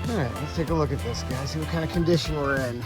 Alright, let's take a look at this, guys. See what kind of condition we're in.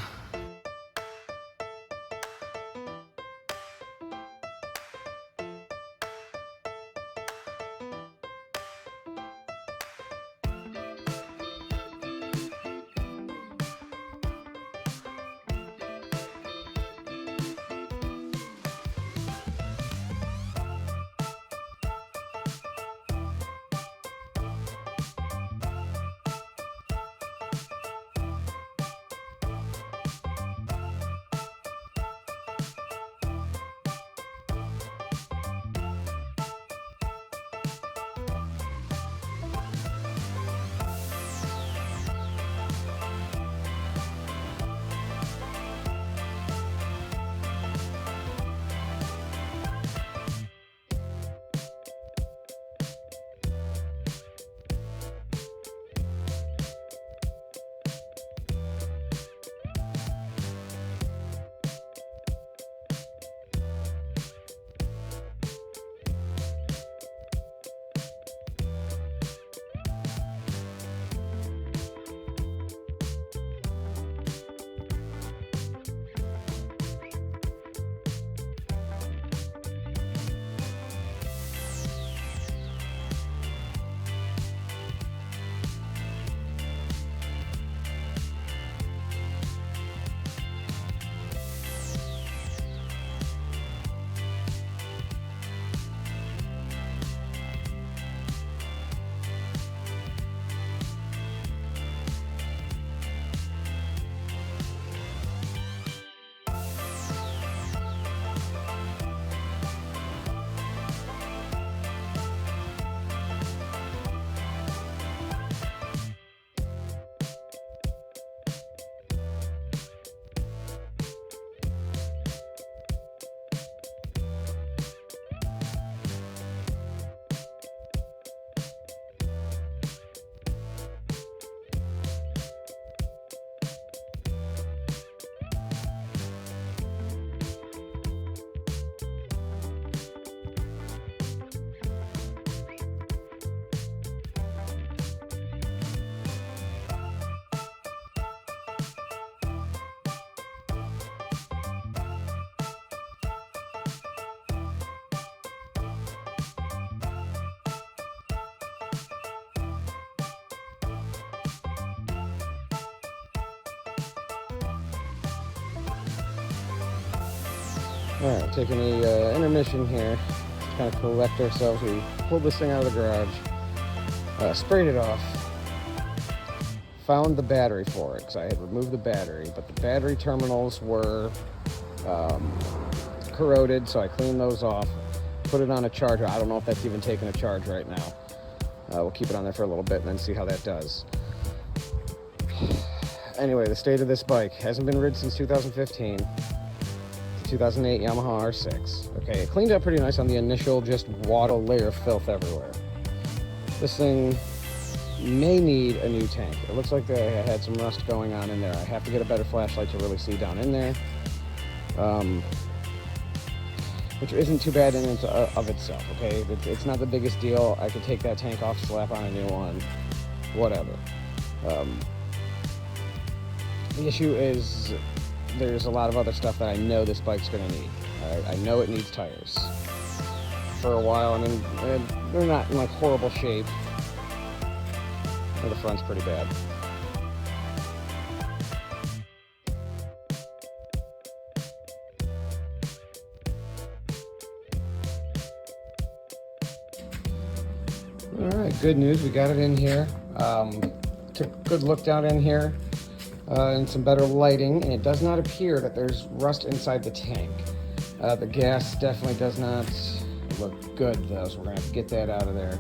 Alright, taking a intermission here to kind of collect ourselves. We pulled this thing out of the garage, sprayed it off, found the battery for it because I had removed the battery, but the battery terminals were corroded, so I cleaned those off, put it on a charger. I don't know if that's even taking a charge right now. We'll keep it on there for a little bit and then see how that does. Anyway, the state of this bike hasn't been ridden since 2015. 2008 Yamaha R6. Okay, it cleaned up pretty nice on the initial just waddle layer of filth everywhere. This thing may need a new tank. It looks like they had some rust going on in there. I have to get a better flashlight to really see down in there, which isn't too bad in and of itself. Okay, it's not the biggest deal. I could take that tank off, slap on a new one, whatever. The issue is there's a lot of other stuff that I know this bike's going to need. I know it needs tires. For a while, I mean, they're not in like horrible shape. The front's pretty bad. All right, good news. We got it in here. Took a good look down in here. And some better lighting, and it does not appear that there's rust inside the tank. The gas definitely does not look good though, so we're gonna have to get that out of there.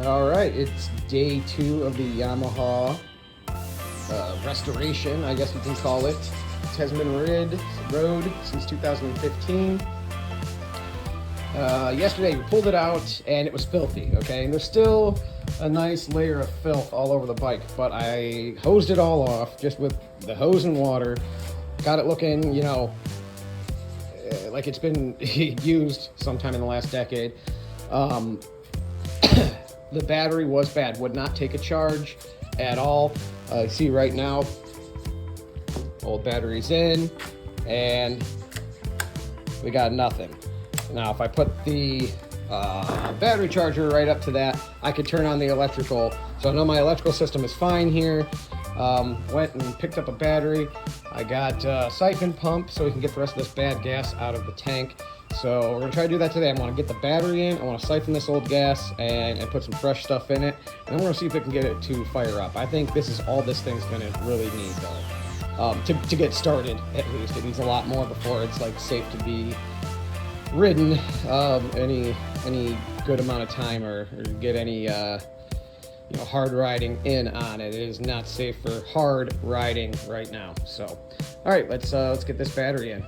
All right, it's day 2 of the Yamaha restoration, I guess you can call it. It hasn't been rode since 2015. Yesterday we pulled it out and it was filthy, okay? And there's still a nice layer of filth all over the bike, but I hosed it all off just with the hose and water. Got it looking, you know, like it's been used sometime in the last decade. The battery was bad, would not take a charge at all. See right now, old battery's in, and we got nothing. Now, if I put the battery charger right up to that, I could turn on the electrical. So I know my electrical system is fine here. Went and picked up a battery. I got a siphon pump so we can get the rest of this bad gas out of the tank. So we're gonna try to do that today. I want to get the battery in, I want to siphon this old gas and put some fresh stuff in it. And then we're gonna see if we can get it to fire up. I think this is all this thing's gonna really need though. To get started, at least. It needs a lot more before it's like safe to be ridden any good amount of time or get any you know, hard riding in on it. It is not safe for hard riding right now. So all right, let's get this battery in.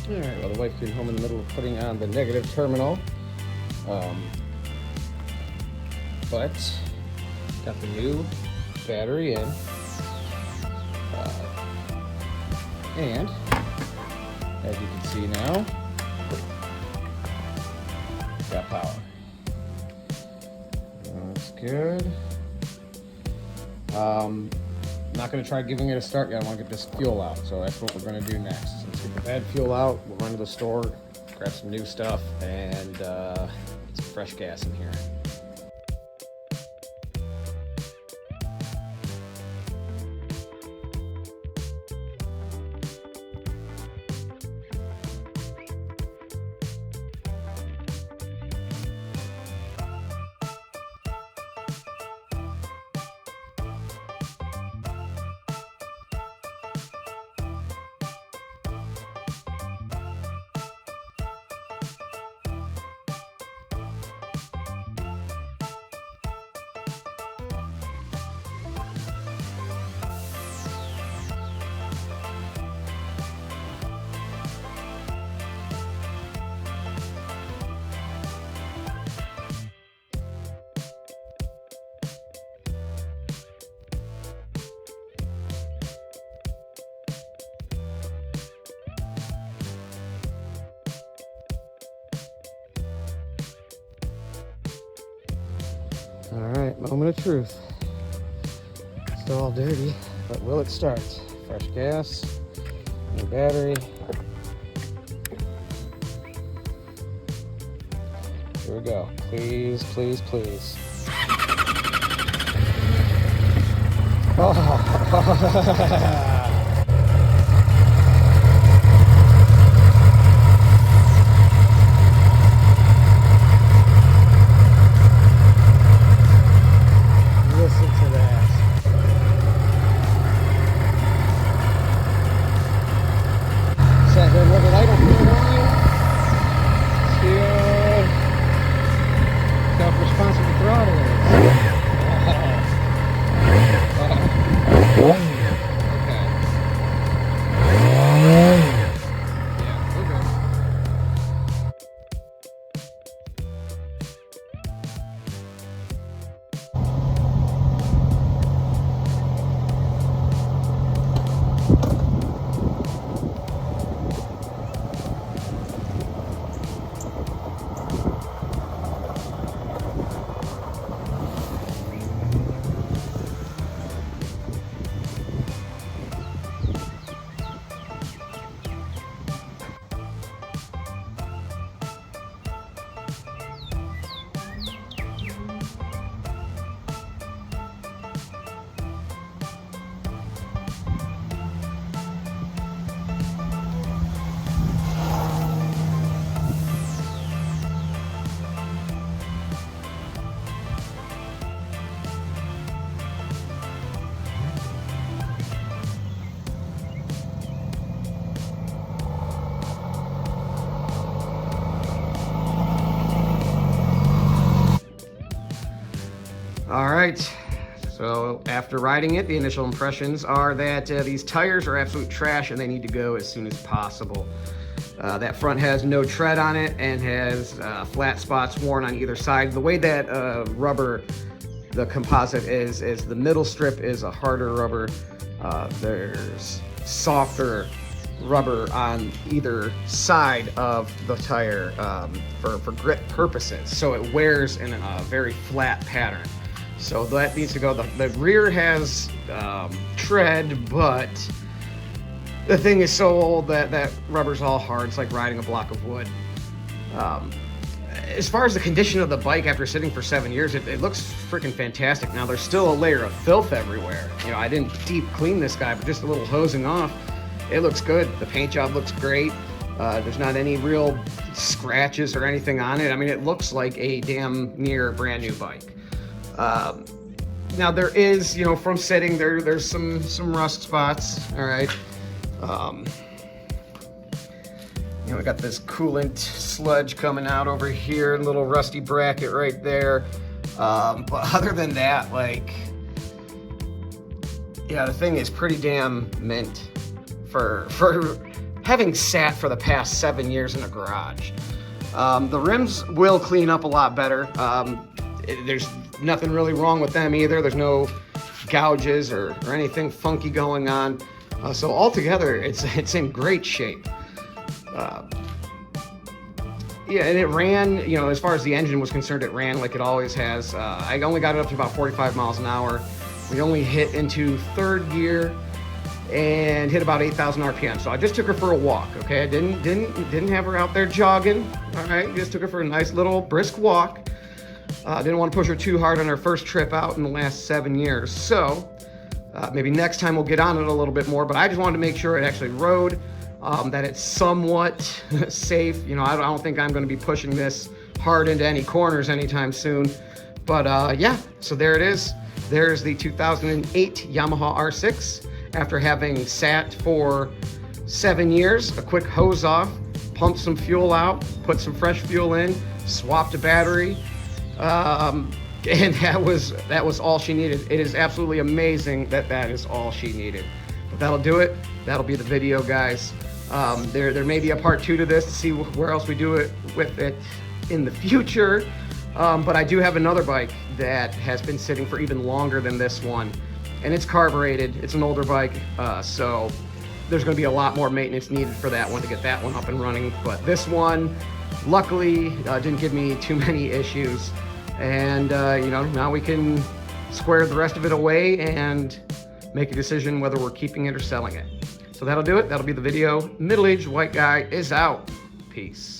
All right, well, the wife came home in the middle of putting on the negative terminal, but got the new battery in, and as you can see now, got power. That's good. Not going to try giving it a start yet. I want to get this fuel out, so that's what we're going to do next. Let's get the bad fuel out, we'll run to the store, grab some new stuff, and get some fresh gas in here. All right, moment of truth. It's all dirty, but will it start? Fresh gas, new battery. Here we go. Please, please, please. Oh. Self-responsible throttle is. Okay. right, so after riding it, the initial impressions are that these tires are absolute trash and they need to go as soon as possible. That front has no tread on it and has flat spots worn on either side. The way that rubber, the composite is the middle strip is a harder rubber. There's softer rubber on either side of the tire for grip purposes, so it wears in a very flat pattern. So that needs to go. The rear has tread, but the thing is so old that rubber's all hard. It's like riding a block of wood. As far as the condition of the bike after sitting for 7 years, it looks freaking fantastic. Now there's still a layer of filth everywhere. You know, I didn't deep clean this guy, but just a little hosing off. It looks good. The paint job looks great. There's not any real scratches or anything on it. I mean, it looks like a damn near brand new bike. Now there is, you know, from sitting there's some rust spots. All right. You know, we got this coolant sludge coming out over here, little rusty bracket right there. But other than that, like, yeah, the thing is pretty damn mint for having sat for the past 7 years in a garage. The rims will clean up a lot better. There's nothing really wrong with them either. There's no gouges or anything funky going on. So altogether, it's in great shape. Yeah, and it ran, you know, as far as the engine was concerned, it ran like it always has. I only got it up to about 45 miles an hour. We only hit into third gear and hit about 8,000 RPM. So I just took her for a walk, okay? I didn't have her out there jogging, all right? Just took her for a nice little brisk walk. Didn't want to push her too hard on her first trip out in the last 7 years. So maybe next time we'll get on it a little bit more, but I just wanted to make sure it actually rode, that it's somewhat safe. You know, I don't think I'm going to be pushing this hard into any corners anytime soon. But yeah, so there it is. There's the 2008 Yamaha R6. After having sat for 7 years, a quick hose off, pumped some fuel out, put some fresh fuel in, swapped a battery, and that was all she needed. It is absolutely amazing that is all she needed. But that'll do it. That'll be the video, guys. There may be a part 2 to this to see where else we do it with it in the future. But I do have another bike that has been sitting for even longer than this one, and it's carbureted. It's an older bike, so there's going to be a lot more maintenance needed for that one to get that one up and running. But this one, luckily, didn't give me too many issues, and you know, now we can square the rest of it away and make a decision whether we're keeping it or selling it. So that'll do it. That'll be the video. Middle-aged white guy is out. Peace.